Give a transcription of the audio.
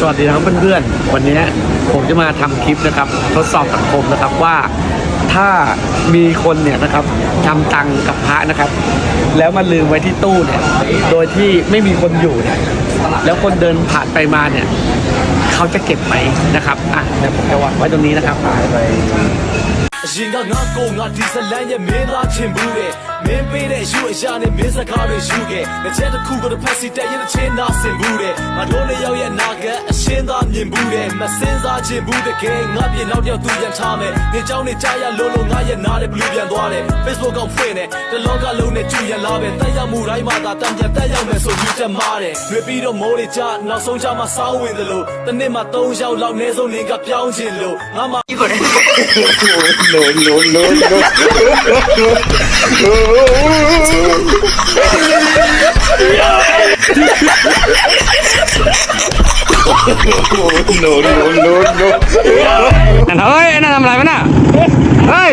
สวัสดีครับเพื่อนๆวันนี้ผมจะมาทำคลิปนะครับทดสอบสังคมนะครับว่าถ้ามีคนเนี่ยนะครับทำตังกับพระนะครับแล้วมาลืมไว้ที่ตู้เนี่ยโดยที่ไม่มีคนอยู่เนี่ยแล้วคนเดินผ่านไปมาเนี่ยเขาจะเก็บไหมนะครับเดี๋ยวผมจะวางไว้ตรงนี้นะครับရင်ကငါကိုငါဒီဇလန်ရဲ့မင်းသားချင်ဘူးတဲ့မင်းပေးတဲ့အယူအရာနဲ့မင်းစကားတွေယူခဲ့တစ်ချက်တစ်ခုကိုတစ်ဖက်စီတက်ရင်တစ်ချင်းသားဆင်ဘူးတဲ့ငါတို့နှစ်ယောက်ရဲ့နာကအရှင်းသားမြင်ဘူးတဲ့မစင်းစားချင်ဘူးတကယ်ငါပြင်နောက်တစ်ယောက်သူပြန်ထားမယ်နေเจ้าနေကြားရလို့ငါရဲ့နားတဲ့ဘလူးပြန်သွားတယ် Facebook ကောက်ဖွင့်တယ်တလောကလုံးနဲ့ကျူရလာပဲတက်ရောက်မှုတိုင်းမှာသာတံပြန်တက်ရောက်မယ်ဆိုယူချက်မားတယ်တွေ့ပြီးတော့မိုးတွေကြနောက်ဆုံးကြမှာစောင်းဝင်တယ်လို့တစ်နေ့မှာ3ယောက်လောက်နေဆုံးနေကပြောင်းချင်လို့ငါမှเฮ้ยนั่นทำอะไรวะน่ะเฮ้ย